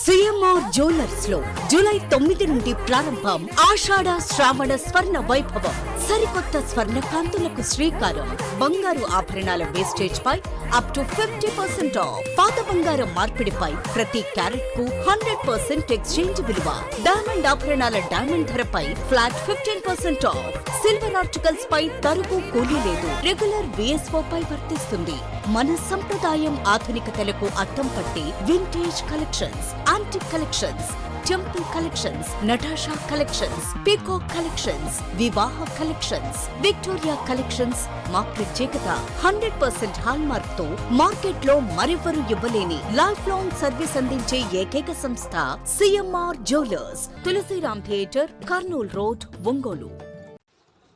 CMR jewellers లో July 9 నుండి ప్రారంభం ఆషాఢ శ్రావణ స్వర్ణ వైభవం. సరికొత్త స్వర్ణ కాంతులకు శ్రీకారం. బంగారు ఆభరణాల వేస్టేజ్ పై అప్ టు 50% ఆఫ్. పాత బంగారం మార్పిడిపై ప్రతి క్యారెట్ కు 100% ఎక్స్చేంజ్ విలువ. డైమండ్ ఆభరణాల డైమండ్ ధరపై ఫ్లాట్ 15% ఆఫ్. సిల్వర్ ఆర్టికల్స్ పై తరుగు కూలీ లేదు. రెగ్యులర్ విఎస్ఓ పై వర్తిస్తుంది. మన సంప్రదాయం ఆధునికతలకు అద్దం పట్టి vintage collections, antique collections, temple collections, Natasha collections, peacock collections, వివాహ కలెక్షన్స్, విక్టోరియా కలెక్షన్స్ మా ప్రత్యేకత. 100% హాల్ మార్క్ తో మార్కెట్ లో మరెవరూ ఇవ్వలేని లైఫ్ లాంగ్ సర్వీస్ అందించే ఏకైక సంస్థ CMR jewellers, Tulsiram theatre, Kurnool road, Ongole.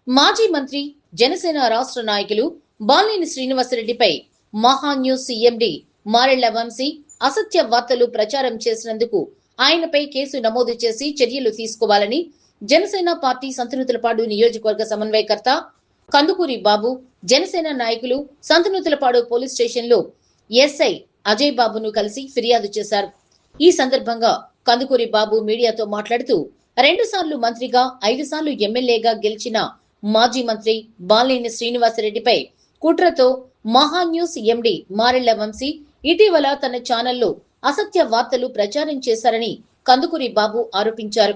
మాజీ మంత్రి జనసేన రాష్ట్ర నాయకులు బాలినేని శ్రీనివాసరెడ్డిపై మహాన్యూస్ ఎండీ మారెళ్ల వంశీ అసత్య వార్తలు ప్రచారం చేసినందుకు ఆయనపై కేసు నమోదు చేసి చర్యలు తీసుకోవాలని జనసేన పార్టీ సంతనూతలపాడు నియోజకవర్గ సమన్వయకర్త కందుకూరి బాబు, జనసేన నాయకులు సంతనూతలపాడు పోలీస్ స్టేషన్లో ఎస్ఐ అజయ్ బాబును కలిసి ఫిర్యాదు చేశారు. ఈ సందర్భంగా కందుకూరి బాబు మీడియాతో మాట్లాడుతూ 2 సార్లు మంత్రిగా 5 సార్లు ఎమ్మెల్యేగా గెలిచిన మాజీ మంత్రి బాలినేని శ్రీనివాసరెడ్డిపై కుట్రతో మహాన్యూస్ ఎండీ మారెళ్ల వంశీ ఇటీవల తన ఛానల్లో అసత్య వార్తలు ప్రచారం చేశారని కందుకూరి బాబు ఆరోపించారు.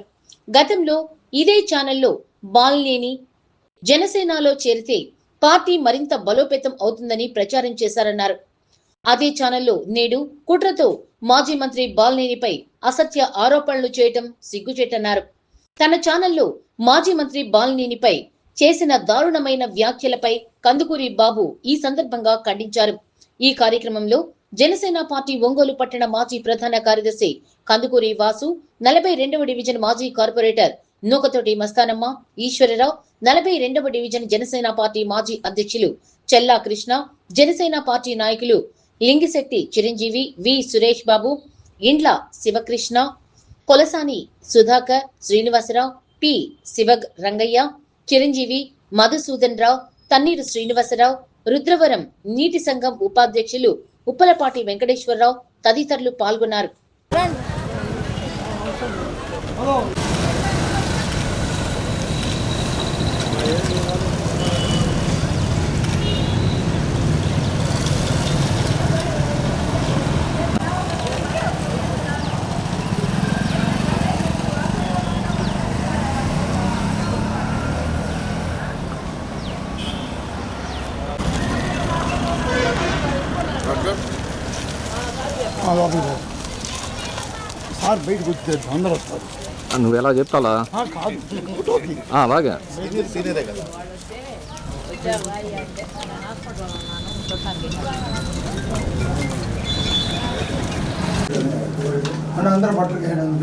గతంలో ఇదే ఛానల్లో బాలినేని జనసేనలో చేరితే పార్టీ మరింత బలోపేతం అవుతుందని ప్రచారం చేశారన్నారు. అదే ఛానల్లో నేడు కుట్రతో మాజీ మంత్రి బాలినేనిపై అసత్య ఆరోపణలు చేయటం సిగ్గుచేటన్నారు. తన ఛానల్లో మాజీ మంత్రి బాలినేనిపై చేసిన దారుణమైన వ్యాఖ్యలపై కందుకూరి బాబు ఈ సందర్భంగా ఖండించారు. ఈ కార్యక్రమంలో జనసేన పార్టీ ఒంగోలు పట్టణ మాజీ ప్రధాన కార్యదర్శి కందుకూరి వాసు, 42వ డివిజన్ మాజీ కార్పొరేటర్ నూకతోటి మస్తానమ్మ, ఈశ్వరరావు, 42వ డివిజన్ జనసేన పార్టీ మాజీ అధ్యక్షులు చెల్లా కృష్ణ, జనసేన పార్టీ నాయకులు లింగిశెట్టి చిరంజీవి, వి సురేష్ బాబు, ఇండ్ల శివకృష్ణ, కొలసాని సుధాకర్, శ్రీనివాసరావు, పి శివగ్ రంగయ్య, చిరంజీవి, మధుసూదన్ రావు, తన్నీరు శ్రీనివాసరావు, రుద్రవరం నీటి సంఘం ఉపాధ్యక్షులు ఉప్పలపాటి వెంకటేశ్వరరావు తదితరులు పాల్గొన్నారు. సార్ బయటకు వచ్చే అందరూ వస్తారు. నువ్వు ఎలా చెప్తాలా? అలాగే సీనియరే కదా. మన అందరూ బట్టలు వేయడం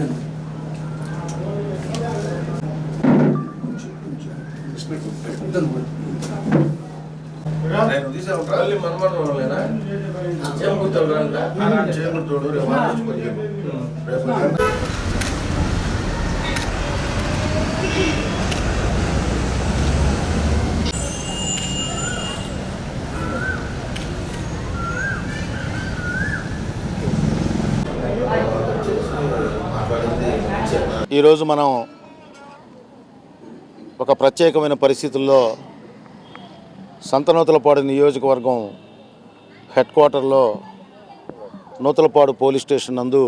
ఈరోజు మనం ఒక ప్రత్యేకమైన పరిస్థితుల్లో సంతనూతలపాడు నియోజకవర్గం హెడ్ క్వార్టర్లో నూతలపాడు పోలీస్ స్టేషన్ నందు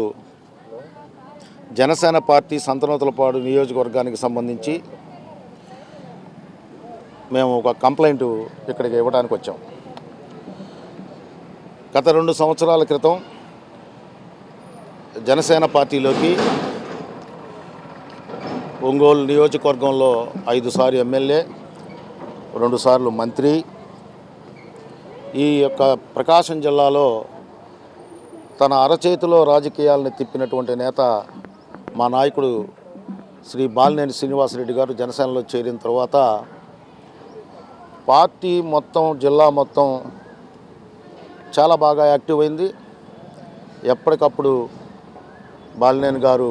జనసేన పార్టీ సంతనూతలపాడు నియోజకవర్గానికి సంబంధించి మేము ఒక కంప్లైంట్ ఇక్కడికి ఇవ్వడానికి వచ్చాం. గత 2 సంవత్సరాల క్రితం జనసేన పార్టీలోకి ఒంగోలు నియోజకవర్గంలో 5 సార్లు ఎమ్మెల్యే, 2 సార్లు మంత్రి, ఈ యొక్క ప్రకాశం జిల్లాలో తన అరచేతిలో రాజకీయాలను తిప్పినటువంటి నేత మా నాయకుడు శ్రీ బాలినేని శ్రీనివాసరెడ్డి గారు జనసేనలో చేరిన తర్వాత పార్టీ మొత్తం, జిల్లా మొత్తం చాలా బాగా యాక్టివ్ అయింది. ఎప్పటికప్పుడు బాలినేని గారు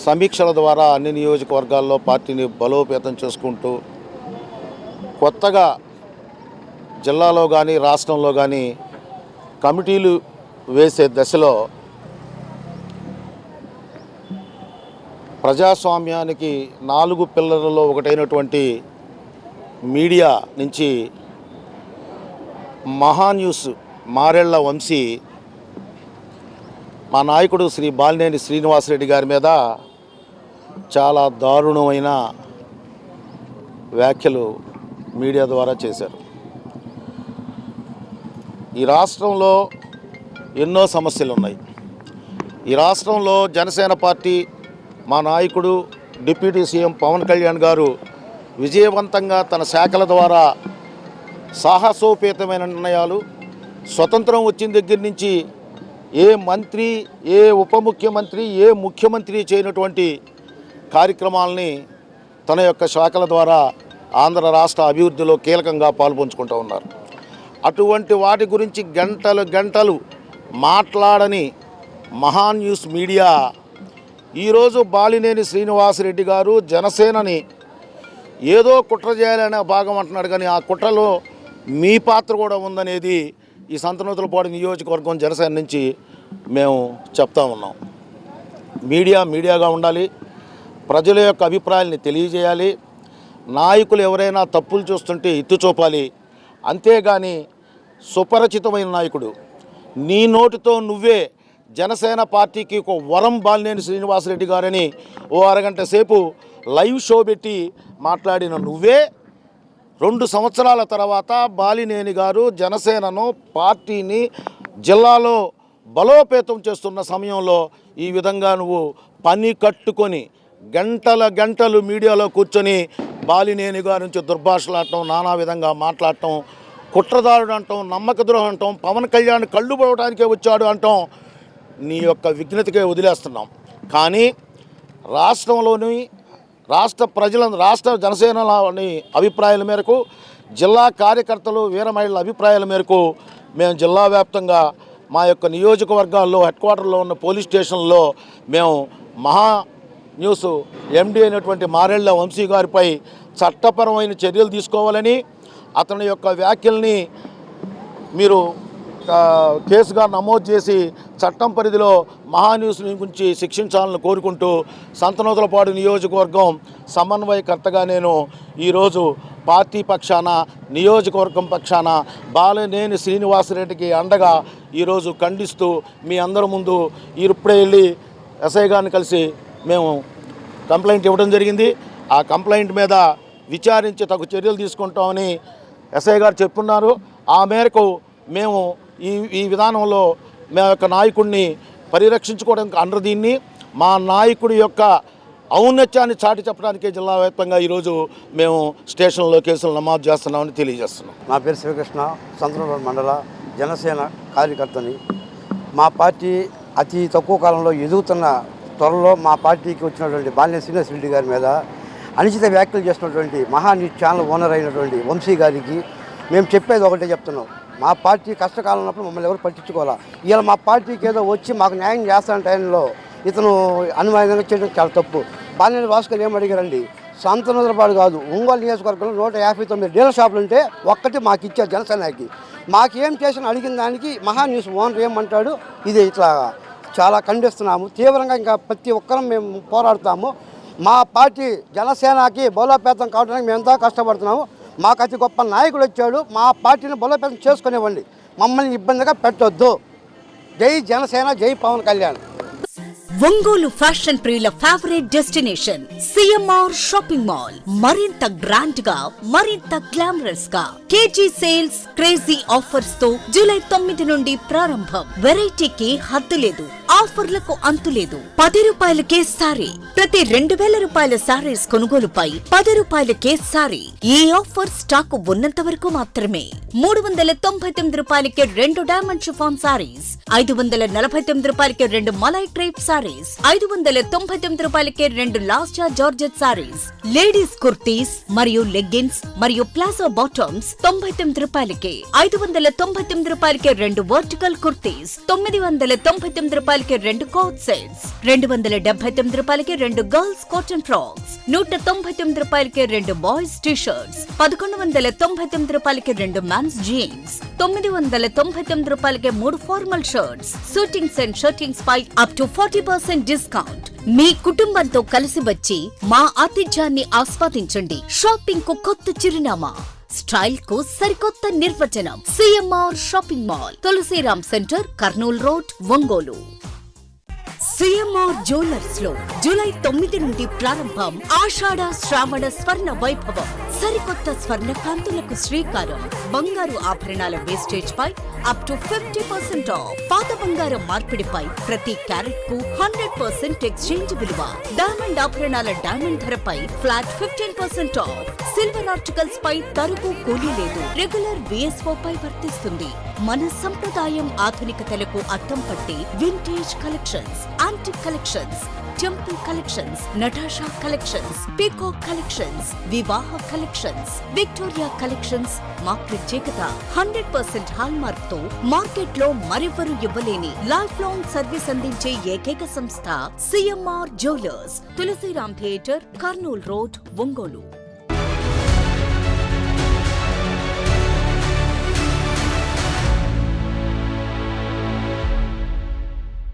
సమీక్షల ద్వారా అన్ని నియోజకవర్గాల్లో పార్టీని బలోపేతం చేసుకుంటూ కొత్తగా జిల్లాలో కానీ రాష్ట్రంలో కానీ కమిటీలు వేసే దశలో ప్రజాస్వామ్యానికి 4 పిల్లలలో ఒకటైనటువంటి మీడియా నుంచి మహాన్యూస్ మారెళ్ల వంశీ మా నాయకుడు శ్రీ బాలినేని శ్రీనివాసరెడ్డి గారి మీద చాలా దారుణమైన వ్యాఖ్యలు మీడియా ద్వారా చేశారు. ఈ రాష్ట్రంలో ఎన్నో సమస్యలు ఉన్నాయి. ఈ రాష్ట్రంలో జనసేన పార్టీ మా నాయకుడు డిప్యూటీ సీఎం పవన్ కళ్యాణ్ గారు విజయవంతంగా తన శాఖల ద్వారా సాహసోపేతమైన నిర్ణయాలు, స్వతంత్రం వచ్చిన దగ్గర నుంచి ఏ మంత్రి, ఏ ఉప ముఖ్యమంత్రి, ఏ ముఖ్యమంత్రి చేయనటువంటి కార్యక్రమాలని తన యొక్క శాఖల ద్వారా ఆంధ్ర రాష్ట్ర అభివృద్ధిలో కీలకంగా పాల్పంచుకుంటూ ఉన్నారు. అటువంటి వాటి గురించి గంటలు మాట్లాడని మహాన్యూస్ మీడియా ఈరోజు బాలినేని శ్రీనివాసరెడ్డి గారు జనసేనని ఏదో కుట్ర చేయాలనే భాగం అంటున్నాడు, కానీ ఆ కుట్రలో మీ పాత్ర కూడా ఉందనేది ఈ సంతనూతలపాడు నియోజకవర్గం జనసేన నుంచి మేము చెప్తా ఉన్నాం. మీడియాగా ఉండాలి, ప్రజల యొక్క అభిప్రాయాల్ని తెలియజేయాలి, నాయకులు ఎవరైనా తప్పులు చూస్తుంటే ఎత్తి చూపాలి. అంతేగాని సుపరిచితమైన నాయకుడు నీ నోటితో నువ్వే జనసేన పార్టీకి ఒక వరం బాలినేని శ్రీనివాసరెడ్డి గారని ఓ అరగంట సేపు లైవ్ షో పెట్టి మాట్లాడిన నువ్వే 2 సంవత్సరాల తర్వాత బాలినేని గారు జనసేనను పార్టీని జిల్లాలో బలోపేతం చేస్తున్న సమయంలో ఈ విధంగా నువ్వు పని కట్టుకొని గంటలు మీడియాలో కూర్చొని బాలినేని గారి నుంచి దుర్భాషలాడటం, నానా విధంగా మాట్లాడటం, కుట్రదారుడు అంటాం, నమ్మక ద్రోహం అంటాం, పవన్ కళ్యాణ్ కళ్ళు పోవడానికే వచ్చాడు అంటాం, నీ యొక్క విఘ్నతకే వదిలేస్తున్నాం. కానీ రాష్ట్రంలోని రాష్ట్ర జనసేనలోని అభిప్రాయాల మేరకు, జిల్లా కార్యకర్తలు వీర మహిళల అభిప్రాయాల మేరకు మేము జిల్లా వ్యాప్తంగా మా యొక్క నియోజకవర్గాల్లో హెడ్ క్వార్టర్లో ఉన్న పోలీస్ స్టేషన్లో మేము మహా న్యూస్ ఎండి అయినటువంటి మారెళ్ల వంశీ గారిపై చట్టపరమైన చర్యలు తీసుకోవాలని, అతని యొక్క వ్యాఖ్యల్ని మీరు కేసుగా నమోదు చేసి చట్టం పరిధిలో మహాన్యూస్ గురించి శిక్షించాలని కోరుకుంటూ సంతనూతలపాడు నియోజకవర్గం సమన్వయకర్తగా నేను ఈరోజు పార్టీ పక్షాన, నియోజకవర్గం పక్షాన బాలినేని శ్రీనివాసరెడ్డికి అండగా ఈరోజు ఖండిస్తూ మీ అందరి ముందు ఇప్పుడే వెళ్ళి ఎస్ఐ గారిని కలిసి మేము కంప్లైంట్ ఇవ్వడం జరిగింది. ఆ కంప్లైంట్ మీద విచారించి తగు చర్యలు తీసుకుంటామని ఎస్ఐ గారు చెప్పున్నారు. ఆ మేరకు మేము ఈ విధానంలో మా యొక్క నాయకుడిని పరిరక్షించుకోవడానికి అండర్ దీన్ని మా నాయకుడి యొక్క ఔన్నత్యాన్ని చాటి చెప్పడానికి జిల్లా వ్యాప్తంగా ఈరోజు మేము స్టేషన్లో కేసులు నమోదు చేస్తున్నామని తెలియజేస్తున్నాం. నా పేరు శివకృష్ణ, సంతనూతలపాడు మండల జనసేన కార్యకర్తని. మా పార్టీ అతి తక్కువ కాలంలో ఎదుగుతున్న త్వరలో మా పార్టీకి వచ్చినటువంటి బాలినేని శ్రీనివాసరెడ్డి గారి మీద అనుచిత వ్యాఖ్యలు చేసినటువంటి మహాన్యూస్ ఛానల్ ఓనర్ అయినటువంటి వంశీ గారికి మేము చెప్పేది ఒకటే చెప్తున్నాం. మా పార్టీ కష్టకాలం ఉన్నప్పుడు మమ్మల్ని ఎవరు పట్టించుకోవాలా. ఇవాళ మా పార్టీకి ఏదో వచ్చి మాకు న్యాయం చేస్తాన టైంలో ఇతను అనుమానంగా చేయడం చాలా తప్పు. బాలినేని భాస్కర్ ఏం అడిగారండి, సంతనూతలపాడు కాదు ఒంగోలు నియోజకవర్గంలో 159 డీలర్ షాపులు ఉంటే ఒక్కటి మాకు ఇచ్చారు జనసేనకి. మాకేం చేసిన అడిగిన దానికి మహాన్యూస్ ఓనర్ ఏమంటాడు, ఇది ఇట్లా చాలా ఖండిస్తున్నాము తీవ్రంగా. ఇంకా ప్రతి ఒక్కరం మేము పోరాడుతాము. మా పార్టీ జనసేనకి బలోపేతం కావడానికి మేము ఎంతో కష్టపడుతున్నాము. మాకు అతి గొప్ప నాయకుడు వచ్చాడు, మా పార్టీని బలోపేతం చేసుకునేవ్వండి, మమ్మల్ని ఇబ్బందిగా పెట్టొద్దు. జై జనసేన, జై పవన్ కళ్యాణ్. ఒంగోలు ఫ్యాషన్ ప్రియుల favourite destination CMR shopping mall. మరింత గ్రాండ్ గా, మరింత గ్లామరస్ గా కేజీ సేల్స్, క్రేజీ ఆఫర్స్ తో జూలై 9 నుండి ప్రారంభం. వెరైటీకి హద్దు లేదు, ఆఫర్లకు అంతు లేదు. 10 రూపాయలకే సారీ. ప్రతి 2000 రూపాయల సారీస్ కొనుగోలుపై 10 రూపాయలకే సారీ. ఈ ఆఫర్ స్టాక్ ఉన్నంత వరకు మాత్రమే. 399 రూపాయలకే 2 డైమండ్ షిఫాన్ సారీస్, 549 రూపాయలకే 2 మలై క్రేప్ సారీస్, 599 రూపాయలకే 2 లాస్టా జార్జెట్ సారీస్, లేడీస్ కుర్తీస్ మరియు లెగ్గిన్స్ మరియు ప్లాజో బాటమ్స్ 99 రూపాయలకే, 599 రూపాయలకే 2 వర్టికల్ కుర్తీస్, 999 రూపాయలకే రూపాయలకి 2 కోట్ సెట్స్, 279 రూపాయలకి 2 గర్ల్స్ కాటన్ ఫ్రాక్స్, 199 రూపాయలకి 2 బాయ్స్ టీ షర్ట్స్, 1199 రూపాయలకి 2 మెన్స్ జీన్స్, 999 రూపాయలకి 3 formal shirts, suitings and shirtings పై అప్ టు 40% డిస్కౌంట్. మీ కుటుంబంతో కలిసి వచ్చి మా ఆతిథ్యాన్ని ఆస్వాదించండి. షాపింగ్ కు కొత్త చిరునామా, స్టైల్ కు సరికొత్త నిర్వచనం. CMR shopping mall, Tulsiram centre, Kurnool road, Ongole. CMR jewellers లో జూలై 9 నుండి ప్రారంభం ఆషాఢ శ్రావణ స్వర్ణ వైభవం. సరికొత్త స్వర్ణ కాంతులకు శ్రీకారం. బంగారు ఆభరణాల వేస్టేజ్ పై అప్ టు 50% ఆఫ్. పాత బంగారం మార్పిడిపై ప్రతి క్యారెట్ కు 100% ఎక్స్చేంజ్ విలువ. డైమండ్ ఆభరణాల డైమండ్ ధరపై ఫ్లాట్ 15% ఆఫ్. సిల్వర్ ఆర్టికల్స్ పై తరుగు కూలీ లేదు. రెగ్యులర్ విఎస్ఓ పై వర్తిస్తుంది. మన సంప్రదాయం ఆధునికతలకు అద్దం పట్టి vintage collections, antique collections, temple collections, Natasha collections, peacock collections, వివాహ కలెక్షన్స్, విక్టోరియా కలెక్షన్స్ మా ప్రత్యేకత. 100% హాల్ మార్క్ తో మార్కెట్ లో మరెవరూ ఇవ్వలేని లైఫ్ లాంగ్ సర్వీస్ అందించే ఏకైక సంస్థ CMR jewellers, Tulsiram theatre, Kurnool road, Ongole.